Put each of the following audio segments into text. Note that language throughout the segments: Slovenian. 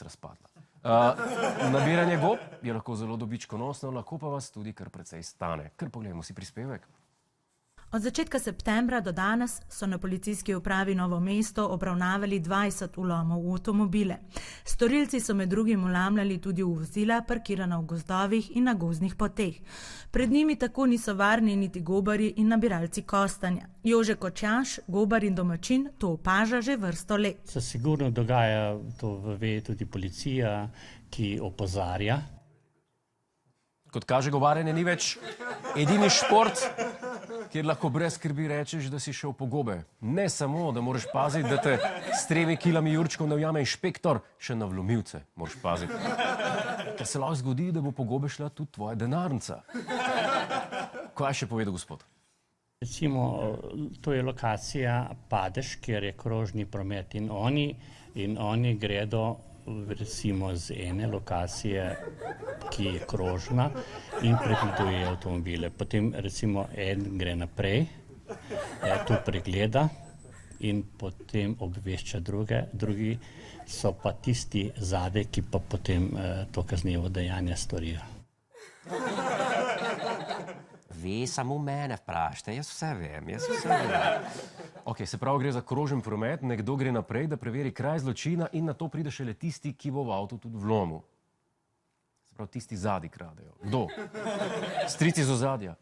res razpadla. Nabiranje gob je lahko zelo dobičkonosno, lahko pa vas tudi kar precej stane. Kar pogledamo si prispevek. Od začetka septembra do danes so na policijski upravi Novo mesto obravnavali 20 vlomov v avtomobile. Storilci so med drugim vlamljali tudi v vozila, parkirana v gozdovih in na gozdnih poteh. Pred njimi tako niso varni niti gobarji in nabiralci kostanja. Jože Kočjanš, gobar in domačin, to opaža že vrsto let. Se sigurno dogaja, to ve tudi policija, ki opozarja. Kot kaže, govarjanje ni več edini šport, kjer lahko brez skrbi rečeš, da si šel po gobe. Ne samo, da moraš paziti, da te s 3 kilami jurčkov ne ujame inšpektor, še na vlomilce moraš paziti. Ker se lahko zgodi, da bo po gobe šla tudi tvoja denarnica. Kaj je še povedal gospod? Recimo, to je lokacija Padež, kjer je krožni promet in oni gredo recimo z ene lokacije, ki je krožna in pregleduje avtomobile. Potem recimo en gre naprej, tu pregleda in potem obvešča drugi so pa tisti zadaj, ki pa potem to kaznivo dejanje storijo. Vi samo mene vprašajte, jaz vse vem. Ok, se pravi, gre za krožen promet, nekdo gre naprej, da preveri kraj zločina in na to pride šele tisti, ki bo v avtu tudi vlomil. Se pravi, tisti zadaj kradejo. Kdo? Strici z ozadja.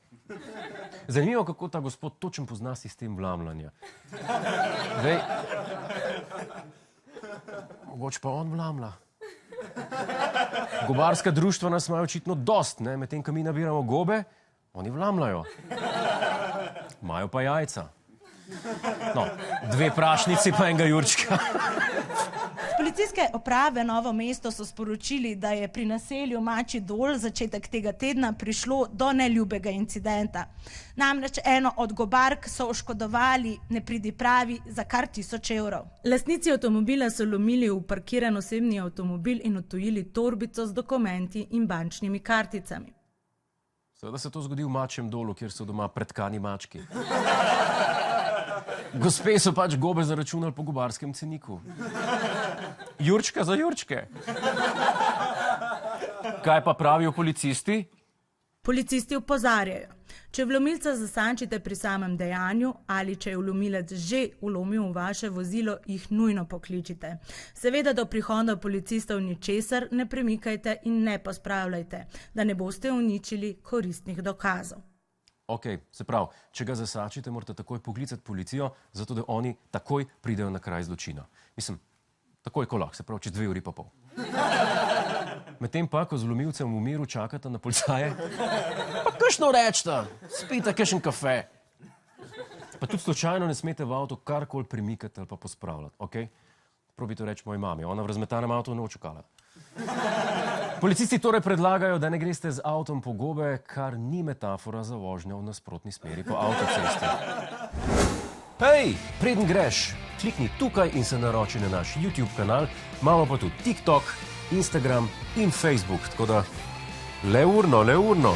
Zanimivo, kako ta gospod točen pozna sistem vlamljanja. Zdaj, mogoče pa on vlamlja. Gobarska društva nas imajo očitno dost, ne? Medtem, ko mi nabiramo gobe, oni vlamljajo. Imajo pa jajca. No, 2 prašnici pa enega jurčka. Z policijske uprave Novo mesto so sporočili, da je pri naselju Mačji Dol začetek tega tedna prišlo do neljubega incidenta. Namreč eno od gobark so oškodovali nepridipravi za kar 1000 evrov. Lastnici avtomobila so lomili v parkiran osebni avtomobil in odtujili torbico z dokumenti in bančnimi karticami. Seveda se to zgodi v Mačjem Dolu, kjer so doma pretkani mački. Gospe so pač gobe zaračunali po gobarskem ceniku. Jurčka za jurčke. Kaj pa pravijo policisti? Policisti opozarjajo, če vlomilca zasančite pri samem dejanju ali če je vlomilec že vlomil v vaše vozilo, jih nujno pokličite. Seveda do prihoda policistov ničesar ne premikajte in ne pospravljajte, da ne boste uničili koristnih dokazov. Ok, se pravi, če ga zasačite, morate takoj poklicati policijo, zato da oni takoj pridejo na kraj zločina. Mislim, takoj ko lahko, se pravi, čez 2 uri pa pol. Medtem pa, ko z vlomilcem v miru čakate na policaje, pa kakšno rečete, spite kakšen kafe. Pa tudi slučajno ne smete v avto karkoli premikati ali pa pospravljati, ok? Probi to reči moji mami, ona v razmetanem avtu ne bo čakala. Policisti torej predlagajo, da ne greste z avtom po gobe, kar ni metafora za vožnjo v nasprotni smeri po avtocesti. Hej, preden greš, klikni tukaj in se naroči na naš YouTube kanal, imamo pa tudi TikTok, Instagram in Facebook, tako da le urno.